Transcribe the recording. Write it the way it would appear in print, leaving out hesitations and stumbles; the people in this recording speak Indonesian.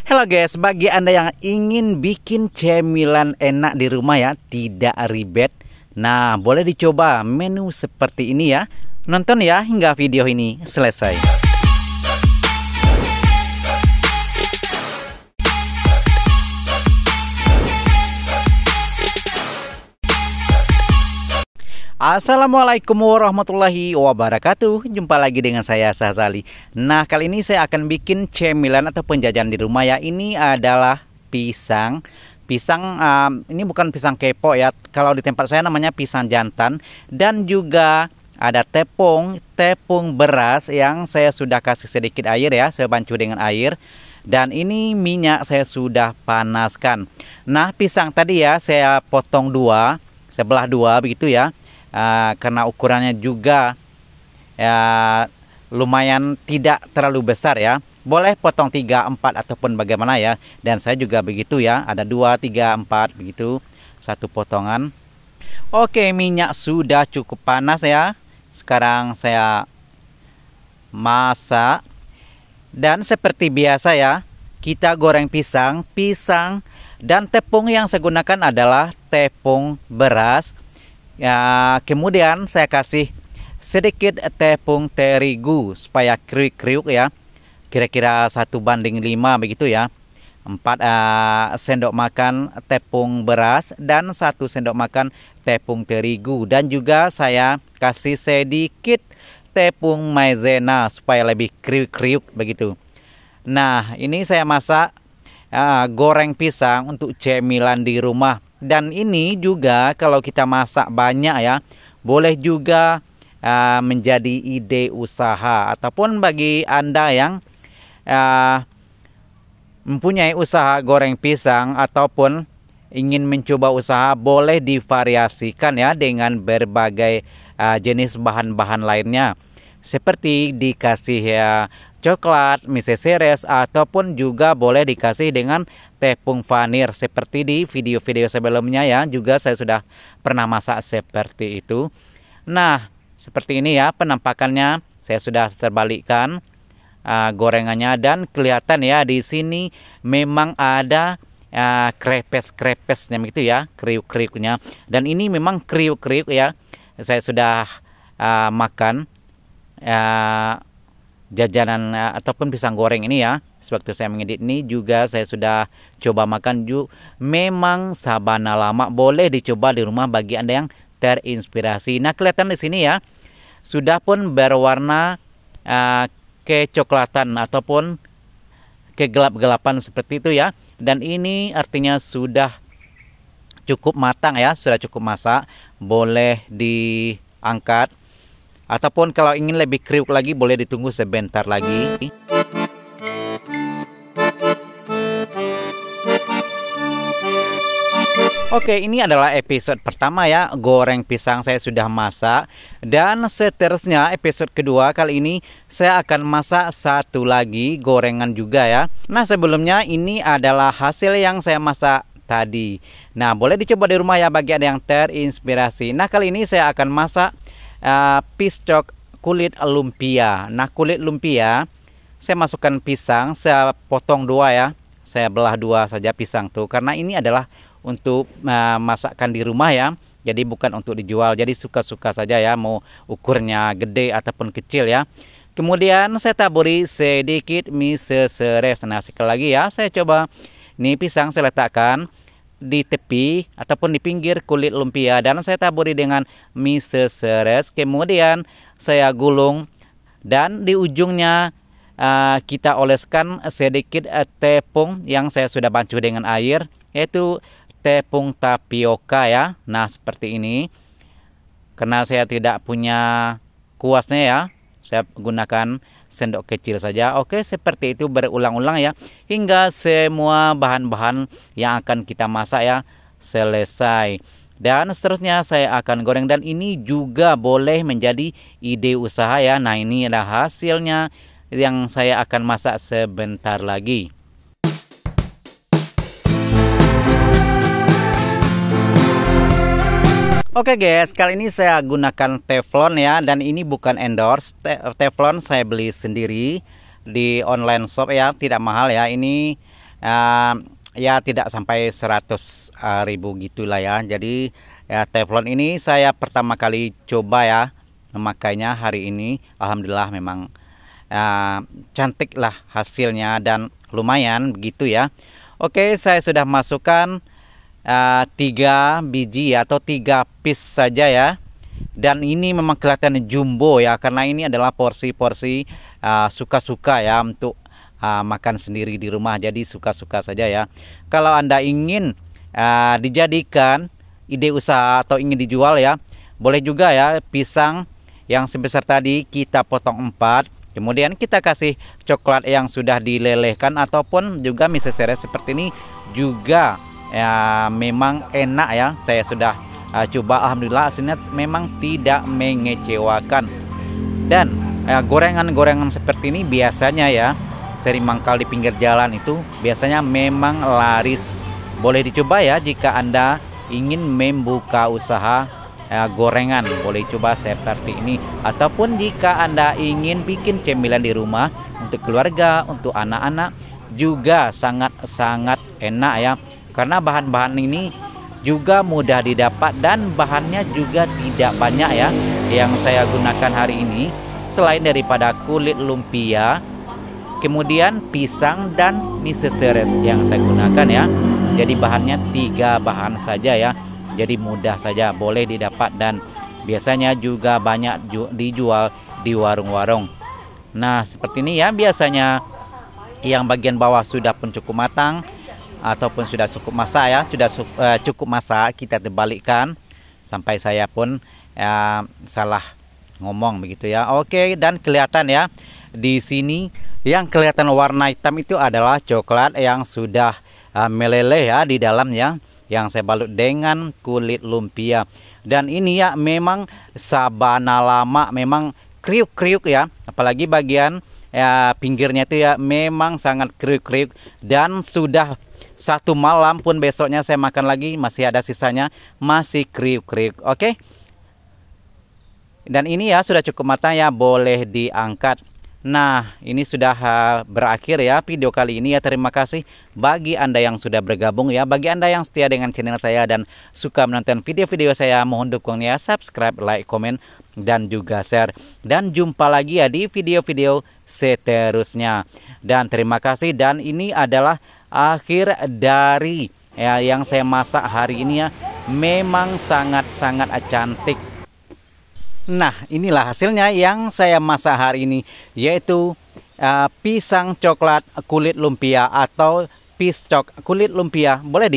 Halo guys, bagi Anda yang ingin bikin cemilan enak di rumah ya, tidak ribet. Nah, boleh dicoba menu seperti ini ya. Nonton ya hingga video ini selesai. Assalamualaikum warahmatullahi wabarakatuh. Jumpa lagi dengan saya Sahzali. Nah, kali ini saya akan bikin cemilan atau penjajahan di rumah ya. Ini adalah pisang. Ini bukan pisang kepo ya. Kalau di tempat saya namanya pisang jantan. Dan juga ada tepung beras yang saya sudah kasih sedikit air ya. Saya bancu dengan air. Dan ini minyak saya sudah panaskan. Nah, pisang tadi ya saya potong dua, sebelah dua begitu ya. Karena ukurannya juga lumayan tidak terlalu besar ya. Boleh potong 3, 4 ataupun bagaimana ya. Dan saya juga begitu ya. Ada 2, 3, 4 begitu. Satu potongan. Oke, minyak sudah cukup panas ya. Sekarang saya masak. Dan seperti biasa ya, kita goreng pisang. Dan tepung yang saya gunakan adalah tepung beras. Ya, kemudian saya kasih sedikit tepung terigu supaya kriuk-kriuk ya. Kira-kira 1:5 begitu ya. 4 sendok makan tepung beras dan 1 sendok makan tepung terigu. Dan juga saya kasih sedikit tepung maizena supaya lebih kriuk-kriuk begitu. Nah, ini saya masak goreng pisang untuk cemilan di rumah. Dan ini juga kalau kita masak banyak ya, boleh juga menjadi ide usaha. Ataupun bagi Anda yang mempunyai usaha goreng pisang ataupun ingin mencoba usaha, boleh divariasikan ya dengan berbagai jenis bahan-bahan lainnya. Seperti dikasih ya coklat, miseseres, ataupun juga boleh dikasih dengan tepung vanir seperti di video-video sebelumnya ya. Juga saya sudah pernah masak seperti itu. Nah, seperti ini ya penampakannya. Saya sudah terbalikkan gorengannya dan kelihatan ya di sini memang ada krepes-krepesnya begitu ya, kriuk-kriuknya. Dan ini memang kriuk-kriuk ya. Saya sudah makan jajanan ataupun pisang goreng ini ya. Sewaktu saya mengedit ini juga saya sudah coba makan juga. Memang sabana lama, boleh dicoba di rumah bagi Anda yang terinspirasi. Nah, kelihatan di sini ya sudah pun berwarna kecoklatan ataupun kegelap-gelapan seperti itu ya. Dan ini artinya sudah cukup matang ya, sudah cukup masak. Boleh diangkat. Ataupun kalau ingin lebih kriuk lagi boleh ditunggu sebentar lagi. Oke, ini adalah episode pertama ya, goreng pisang saya sudah masak. Dan seterusnya episode kedua kali ini saya akan masak satu lagi gorengan juga ya. Nah, sebelumnya ini adalah hasil yang saya masak tadi. Nah, boleh dicoba di rumah ya bagi Anda yang terinspirasi. Nah, kali ini saya akan masak piscok kulit lumpia. Nah, kulit lumpia saya masukkan pisang, saya potong dua ya. Saya belah dua saja pisang tuh, karena ini adalah untuk masakan di rumah ya. Jadi bukan untuk dijual. Jadi suka-suka saja ya, mau ukurnya gede ataupun kecil ya. Kemudian saya taburi sedikit miseseres. Nah, sekali lagi ya, saya coba ini pisang saya letakkan di tepi ataupun di pinggir kulit lumpia dan saya taburi dengan miseseres. Kemudian saya gulung dan di ujungnya kita oleskan sedikit tepung yang saya sudah bancuh dengan air, yaitu tepung tapioka ya. Nah, seperti ini. Karena saya tidak punya kuasnya ya, saya gunakan sendok kecil saja. Oke, seperti itu berulang-ulang ya, hingga semua bahan-bahan yang akan kita masak ya selesai. Dan seterusnya saya akan goreng. Dan ini juga boleh menjadi ide usaha ya. Nah, ini adalah hasilnya yang saya akan masak sebentar lagi. Oke guys, kali ini saya gunakan teflon ya. Dan ini bukan endorse. Teflon saya beli sendiri di online shop ya, tidak mahal ya. Ini ya tidak sampai 100.000 gitulah ya. Jadi ya, teflon ini saya pertama kali coba ya memakainya hari ini. Alhamdulillah memang cantik lah hasilnya dan lumayan begitu ya. Oke, saya sudah masukkan 3 biji atau 3 piece saja ya. Dan ini memang kelihatan jumbo ya, karena ini adalah porsi-porsi suka-suka ya untuk makan sendiri di rumah. Jadi suka-suka saja ya. Kalau Anda ingin dijadikan ide usaha atau ingin dijual ya, boleh juga ya. Pisang yang sebesar tadi kita potong 4, kemudian kita kasih coklat yang sudah dilelehkan ataupun juga miseseres seperti ini juga ya, memang enak ya. Saya sudah coba, alhamdulillah hasilnya memang tidak mengecewakan. Dan gorengan-gorengan seperti ini biasanya ya sering mangkal di pinggir jalan, itu biasanya memang laris. Boleh dicoba ya jika Anda ingin membuka usaha gorengan, boleh coba seperti ini. Ataupun jika Anda ingin bikin cemilan di rumah untuk keluarga, untuk anak-anak, juga sangat-sangat enak ya, karena bahan-bahan ini juga mudah didapat dan bahannya juga tidak banyak ya yang saya gunakan hari ini. Selain daripada kulit lumpia, kemudian pisang dan miseseres yang saya gunakan ya. Jadi bahannya 3 bahan saja ya. Jadi mudah saja, boleh didapat dan biasanya juga banyak dijual di warung-warung. Nah, seperti ini ya, biasanya yang bagian bawah sudah pun cukup matang ataupun sudah cukup masak ya, sudah cukup masak, kita terbalikkan sampai saya pun salah ngomong begitu ya. Oke, dan kelihatan ya di sini yang kelihatan warna hitam itu adalah coklat yang sudah meleleh ya di dalamnya, yang saya balut dengan kulit lumpia. Dan ini ya memang sabana lama, memang kriuk-kriuk ya, apalagi bagian pinggirnya itu ya memang sangat kriuk-kriuk. Dan sudah 1 malam pun besoknya saya makan lagi masih ada sisanya, masih kriuk-kriuk. Oke. Dan ini ya sudah cukup matang ya, boleh diangkat. Nah, ini sudah berakhir ya video kali ini ya. Terima kasih bagi Anda yang sudah bergabung ya. Bagi Anda yang setia dengan channel saya dan suka menonton video-video saya, mohon dukungnya subscribe, like, komen, dan juga share. Dan jumpa lagi ya di video-video seterusnya. Dan terima kasih, dan ini adalah akhir dari yang saya masak hari ini ya. Memang sangat-sangat cantik. Nah, inilah hasilnya yang saya masak hari ini, yaitu pisang coklat kulit lumpia atau piscok kulit lumpia. Boleh